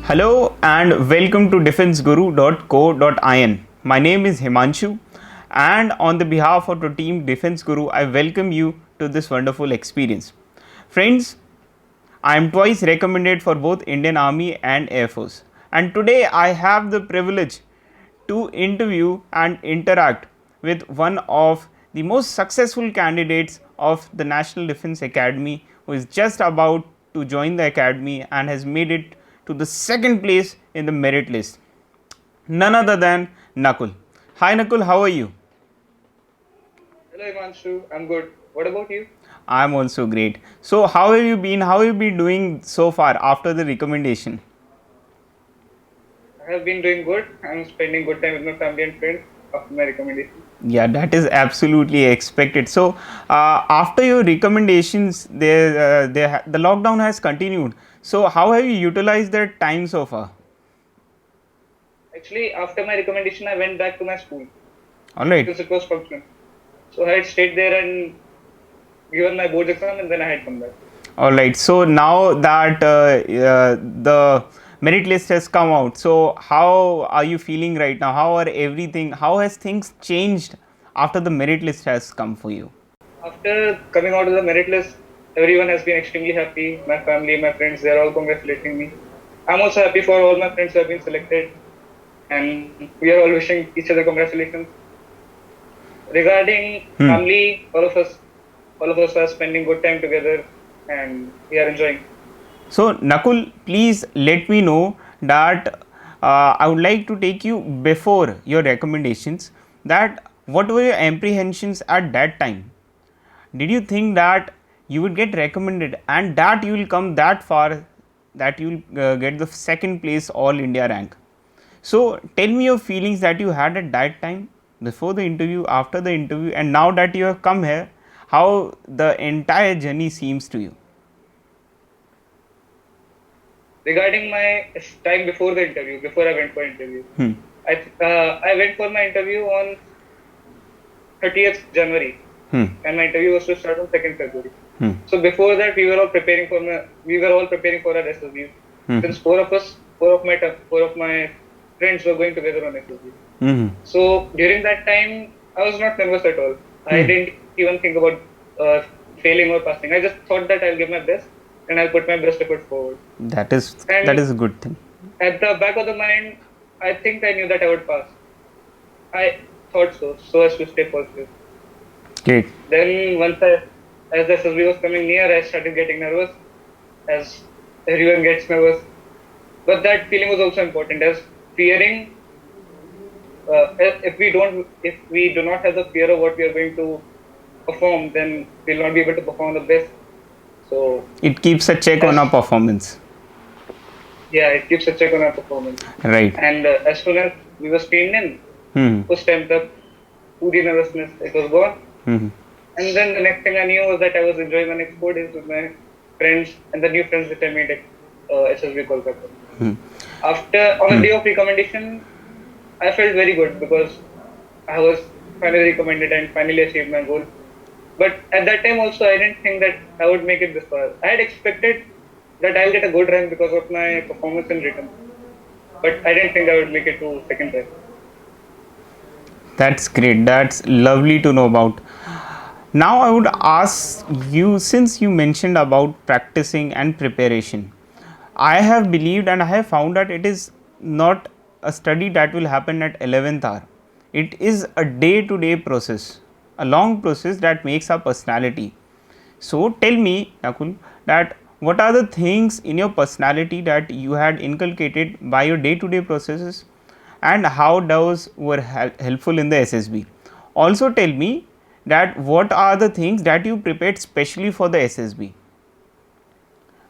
Hello and welcome to defenseguru.co.in. My name is Himanshu, and on the behalf of the team Defense Guru, I welcome you to this wonderful experience. Friends, I am twice recommended for both Indian Army and Air Force, and today I have the privilege to interview and interact with one of the most successful candidates of the National Defence Academy, who is just about to join the academy and has made it to the second place in the merit list. None other than Nakul. Hi Nakul, how are you? Hello Imanshu, I'm good. What about you? I am also great. So how have you been? How have you been doing so far after the recommendation? I have been doing good. I'm spending good time with my family and friends after my recommendation. Yeah, that is absolutely expected. So after your recommendations, the lockdown has continued. So how have you utilized that time so far? Actually, after my recommendation, I went back to my school All right. because it was functional. So I had stayed there and given my board exam, and then I had come back. All right. So now that the merit list has come out, so how are you feeling right now? How are everything? How has things changed after the merit list has come for you? After coming out of the merit list, everyone has been extremely happy. My family, my friends, they're all congratulating me. I'm also happy for all my friends who have been selected, and we are all wishing each other congratulations. Regarding family, all of us are spending good time together, and we are enjoying. So Nakul, please let me know that I would like to take you before your recommendations. That what were your apprehensions at that time? Did you think that you would get recommended and that you will come that far, that you will get the second place all India rank? So tell me your feelings that you had at that time, before the interview, after the interview, and now that you have come here, how the entire journey seems to you. Regarding my time before the interview, before I went for interview, I went for my interview on 30th January, and my interview was to start on 2nd February. So before that, we were all preparing for our SSB. Since four of my friends were going together on SSB. So during that time, I was not nervous at all. I didn't even think about failing or passing. I just thought that I'll give my best and I'll put my best effort forward. That is a good thing. At the back of the mind, I think I knew that I would pass. I thought so as to stay positive. Great. Then as the SSB was coming near, I started getting nervous, as everyone gets nervous. But that feeling was also important, as fearing. If we do not have the fear of what we are going to perform, then we'll not be able to perform the best. So it keeps a check on our performance. Yeah, it keeps a check on our performance. Right. And as soon as we were screened in, first time the nervousness, it was gone. And then the next thing I knew was that I was enjoying my next 4 days with my friends and the new friends that I made at SSB Kolkata. On the day of recommendation, I felt very good because I was finally recommended and finally achieved my goal. But at that time also, I didn't think that I would make it this far. I had expected that I'll get a good rank because of my performance in written. But I didn't think I would make it to second rank. That's great. That's lovely to know about. Now I would ask you, since you mentioned about practicing and preparation, I have believed and I have found that it is not a study that will happen at 11th hour. It is a day-to-day process, a long process that makes our personality. So tell me, Nakul, that what are the things in your personality that you had inculcated by your day-to-day processes, and how those were helpful in the SSB? Also tell me that what are the things that you prepared specially for the SSB,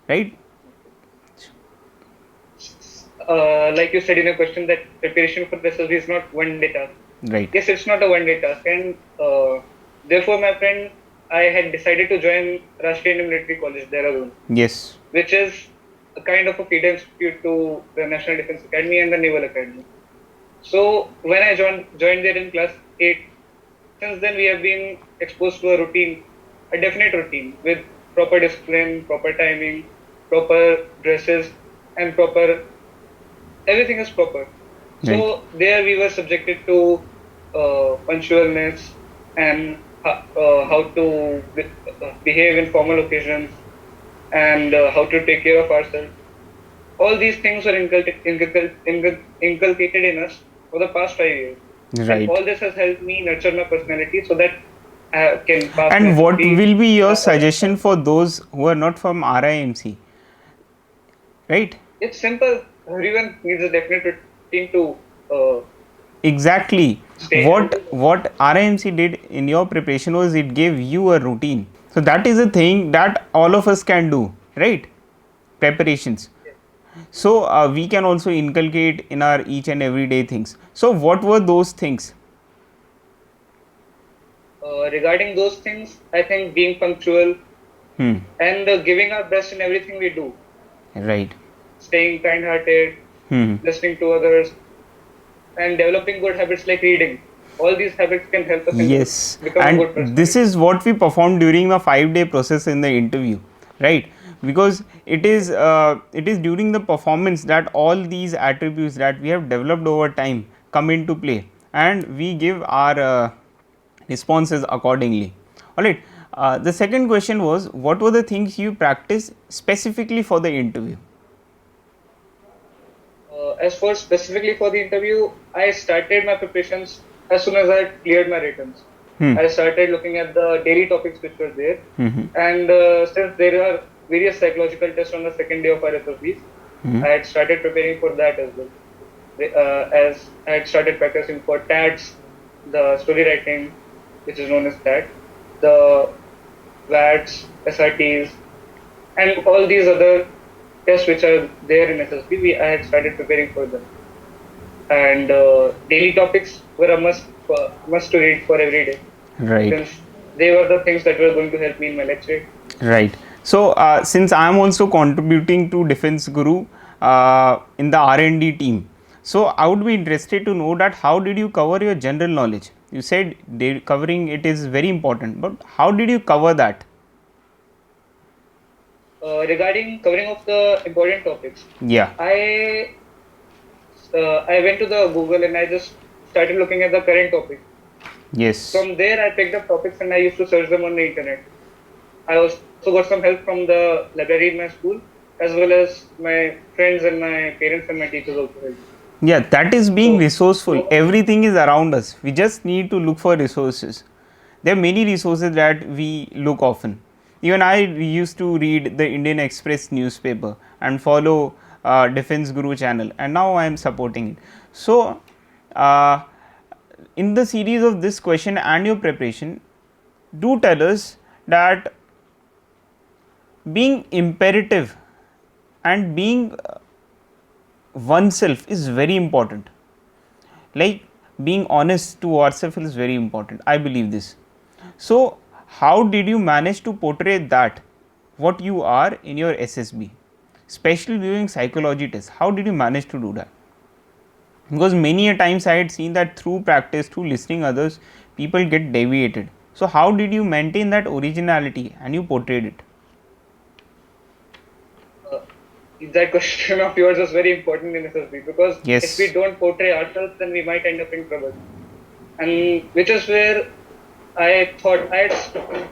right? Like you said in a question, that preparation for the SSB is not one day task. Right. Yes, it's not a one day task, and therefore, my friend, I had decided to join Rashtriya Indian Military College, Dehradun. Yes. Which is a kind of a feeder institute to the National Defence Academy and the Naval Academy. So when I joined there in class 8, since then we have been exposed to a definite routine with proper discipline, proper timing, proper dresses, and proper everything is proper. So Right. there we were subjected to punctualness and how to behave in formal occasions and how to take care of ourselves. All these things were inculcated in us for the past 5 years. And Right. all this has helped me nurture my personality so that I can pass my And what SSB, will be your pass other suggestion exams. for those who are not from RIMC? Right. It's simple. Everyone needs a definite routine to uh, Exactly. stay What healthy. what RIMC did in your preparation was it gave you a routine. So that is a thing that all of us can do, right? Preparations. So we can also inculcate in our each and everyday things. So what were those things? Regarding those things, I think being punctual Hmm. and giving our best in everything we do, Right. staying kind-hearted, Hmm. listening to others, and developing good habits like reading. All these habits can help us in Yes, become a and good this personality. is what we performed during the 5 day process in the interview, right? Because it is during the performance that all these attributes that we have developed over time come into play, and we give our responses accordingly. All right. The second question was, what were the things you practiced specifically for the interview? As for specifically for the interview, I started my preparations as soon as I had cleared my returns. Hmm. I started looking at the daily topics which were there, Hmm. and since there are various psychological tests on the second day of our SSBs, Hmm. I had started preparing for that as well. As I had started practicing for TATs, the story writing, which is known as TAT, the VATs, SRTs, and all these other tests which are there in SSB, I had started preparing for them. And daily topics were a must to read for every day, Right. since they were the things that were going to help me in my lecture. Right. So, since I am also contributing to Defense Guru in the R&D team, so I would be interested to know that how did you cover your general knowledge? You said covering it is very important, but how did you cover that? Regarding covering of the important topics, Yeah. I I went to the Google and I just started looking at the current topics. Yes. From there, I picked up topics and I used to search them on the internet. I also got some help from the library in my school, as well as my friends and my parents and my teachers also helped. Yeah, that is being So, resourceful. Everything is around us. We just need to look for resources. There are many resources that we look often. Even I used to read the Indian Express newspaper and follow Defense Guru channel, and now I am supporting it. So, uh, in the series of this question and your preparation, do tell us that being imperative and being oneself is very important. Like being honest to ourselves is very important. I believe this. So, how did you manage to portray that what you are in your SSB, especially during psychology tests? How did you manage to do that? Because many a times I had seen that through practice, through listening others, people get deviated. So, how did you maintain that originality and you portrayed it? uh, that question of yours is very important in SSB because if we Yes. don't portray ourselves, then we might end up in trouble. And which is where I thought I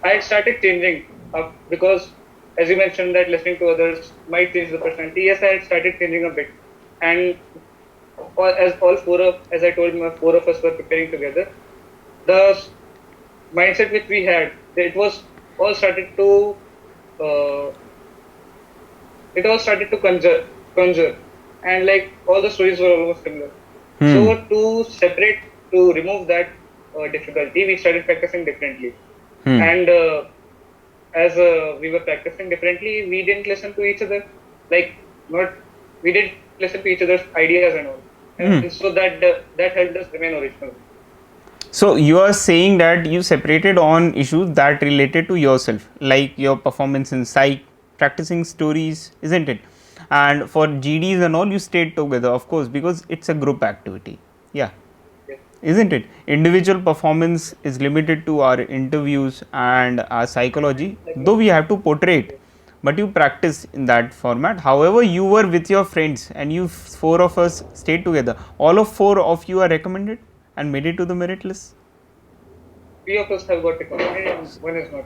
had started changing because, as you mentioned, that listening to others might change the personality. Yes, I had started changing a bit, and as I told you, four of us were preparing together. The mindset which we had, it was all started to uh, it all started to conjure, and like all the stories were almost similar. So Hmm. to remove that difficulty, we started practicing differently. Hmm. And as we were practicing differently, we didn't listen to each other. Like not, we didn't listen to each other's ideas and all, Hmm. and so that helped us remain original. So you are saying that you separated on issues that related to yourself, like your performance in psych, practicing stories, isn't it? And for GDs and all, you stayed together, of course, because it's a group activity. Yeah, Yes. isn't it? Individual performance is limited to our interviews and our psychology, Like, though we have to portray it, yes. but you practice in that format. However, you were with your friends and you four of us stayed together. All of four of you are recommended and made it to the merit list. 3 of us have got recommended and 1 is not.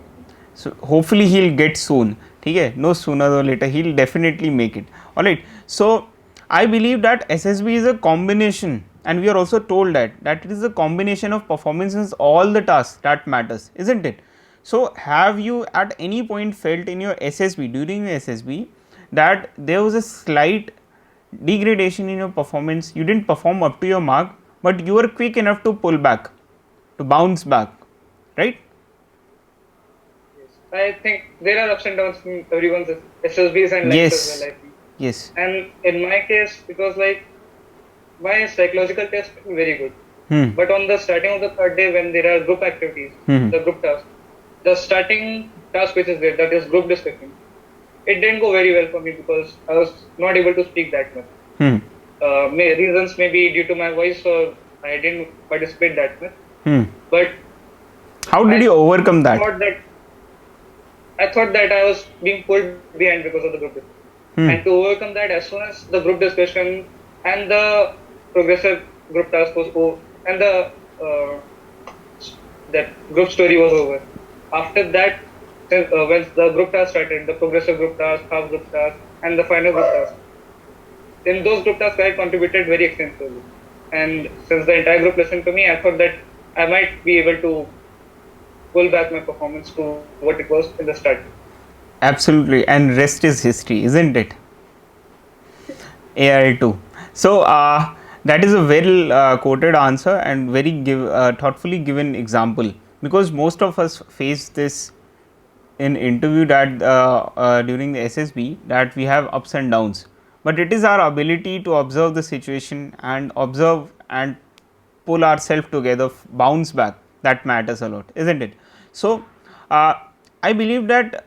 So hopefully he'll get soon. Okay, no sooner or later he'll definitely make it. All right. So I believe that SSB is a combination, and we are also told that it is a combination of performances, all the tasks that matters, isn't it? So have you at any point felt in your SSB, during your SSB, that there was a slight degradation in your performance? You didn't perform up to your mark, but you were quick enough to pull back, to bounce back, right? I think there are ups and downs in everyone's SSBs and lakhs as well, I think. Yes. And in my case, it was like my psychological test was very good. But on the starting of the third day, when there are group activities, the group task, the starting task which is there, that is group discussion, it didn't go very well for me because I was not able to speak that much. Reasons may be due to my voice, or I didn't participate that much. But how did you overcome that? I thought that I was being pulled behind because of the group discussion. And to overcome that, as soon as the group discussion and the progressive group task was over, and the that group story was over, after that, when the group task started, the progressive group task, half group task, and the final group task, in those group tasks I contributed very extensively. And since the entire group listened to me, I thought that I might be able to pull back my performance to what it was in the start. Absolutely, and rest is history, isn't it? AIR-2. So that is a well quoted answer and very thoughtfully given example, because most of us face this in interview that during the SSB, that we have ups and downs, but it is our ability to observe the situation and observe and pull ourselves together, bounce back, that matters a lot, isn't it? So I believe that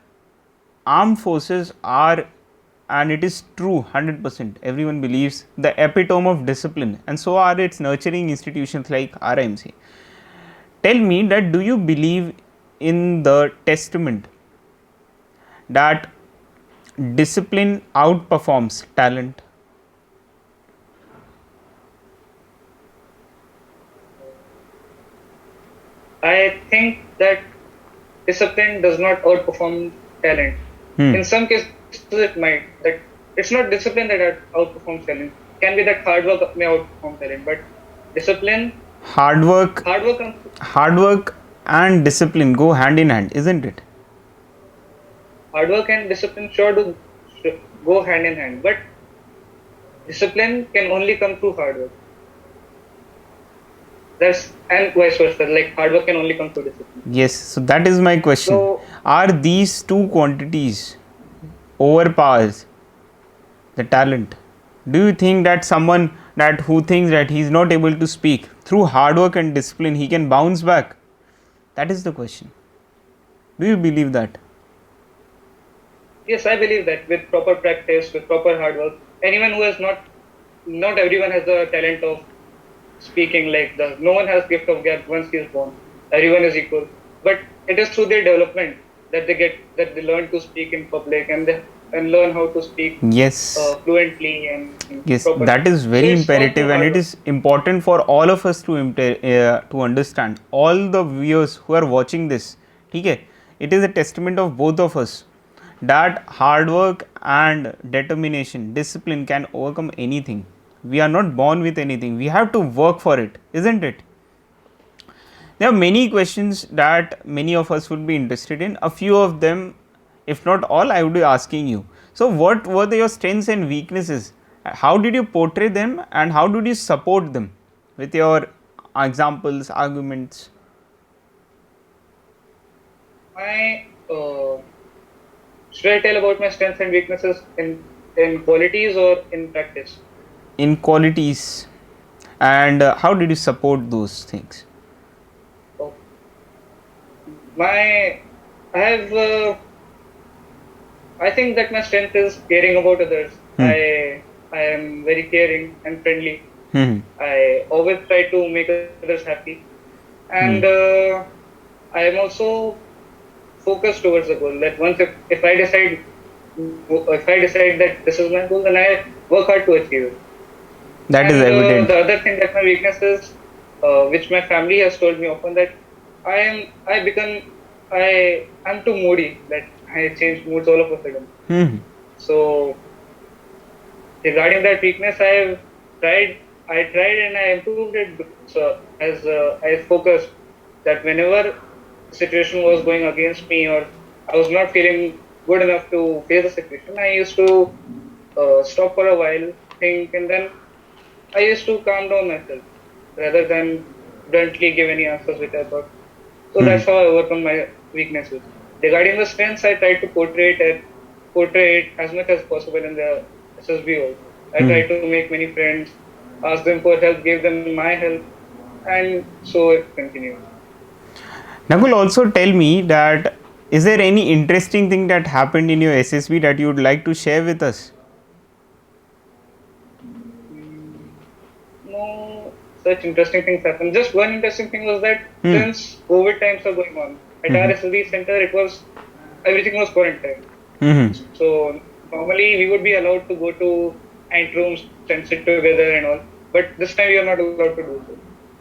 armed forces are, and it is true 100%, everyone believes, the epitome of discipline, and so are its nurturing institutions like RIMC. Tell me that, do you believe in the testament that discipline outperforms talent? I think that discipline does not outperform talent. In some cases it might. That it's not discipline that outperforms talent. It can be that hard work may outperform talent, but discipline, hard work and discipline go hand in hand, isn't it? Hard work and discipline should go hand in hand, but discipline can only come through hard work. And vice versa, like hard work can only come through discipline. Yes, so that is my question. So, are these two quantities overpowers the talent? Do you think that someone that who thinks that he is not able to speak, through hard work and discipline he can bounce back? That is the question. Do you believe that? Yes, I believe that with proper practice, with proper hard work, anyone who has not everyone has the talent of speaking, like no one has gift of gab once he is born. Everyone is equal, but it is through their development that they learn to speak in public and learn how to speak fluently and yes, that is very imperative, and it is important for all of us to understand. All the viewers who are watching this, okay, it is a testament of both of us that hard work and determination, discipline can overcome anything. We are not born with anything, we have to work for it, isn't it? There are many questions that many of us would be interested in. A few of them, if not all, I would be asking you. So what were your strengths and weaknesses? How did you portray them, and how did you support them with your examples, arguments? Should I tell about my strengths and weaknesses in qualities or in practice? In qualities, and how did you support those things? I think that my strength is caring about others. I am very caring and friendly. I always try to make others happy, and I am also focused towards the goal. That once if I decide if I decide that this is my goal, then I work hard to achieve it. That is And evident. the other thing that my weakness is, which my family has told me often, that I become, I'm too moody, that I change moods all of a sudden. Hmm. So regarding that weakness, I tried and I improved it. So as I focused that whenever the situation was going against me, or I was not feeling good enough to face the situation, I used to stop for a while, think, and then I used to calm down myself rather than bluntly give any answers which I thought. So Hmm. that's how I overcome my weaknesses. Regarding the strengths, I try to portray it as much as possible in the SSB also. I Hmm. try to make many friends, ask them for help, give them my help, and so it continues. Nakul, also tell me that is there any interesting thing that happened in your SSB that you would like to share with us? Mm, no such interesting things happen. Just one interesting thing was that Hmm. since COVID times are going on, at our Hmm. SSB center, everything was quarantine. Hmm. So normally we would be allowed to go to ant rooms and sit together and all, but this time we are not allowed to do so.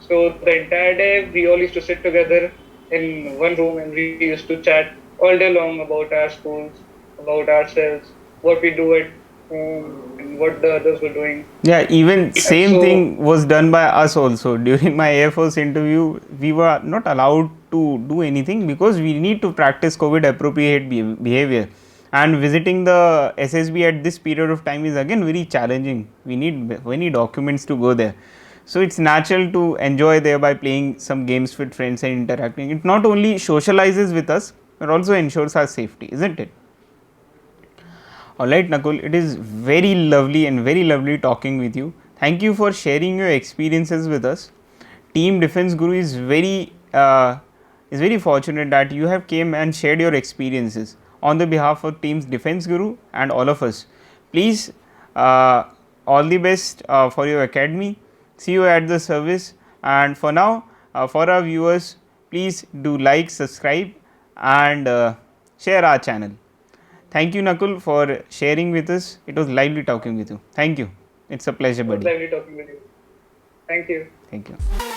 So the entire day we all used to sit together in one room and we used to chat all day long about our schools, about ourselves, what we do at home, and what the others were doing. Yeah, even And same so, thing was done by us also. During my Air Force interview, we were not allowed to do anything because we need to practice COVID appropriate behavior. And visiting the SSB at this period of time is again very challenging. We need many documents to go there. So it's natural to enjoy there by playing some games with friends and interacting. It not only socializes with us, but also ensures our safety, isn't it? Alright, Nakul, it is very lovely talking with you. Thank you for sharing your experiences with us. Team Defense Guru is very fortunate that you have came and shared your experiences on the behalf of Teams Defense Guru and all of us. Please, uh, all the best for your academy. See you at the service. And for now, for our viewers, please do like, subscribe, and share our channel. Thank you, Nakul, for sharing with us. It was lively talking with you. Thank you. It's a pleasure, it was buddy. lovely talking with you. Thank you. Thank you.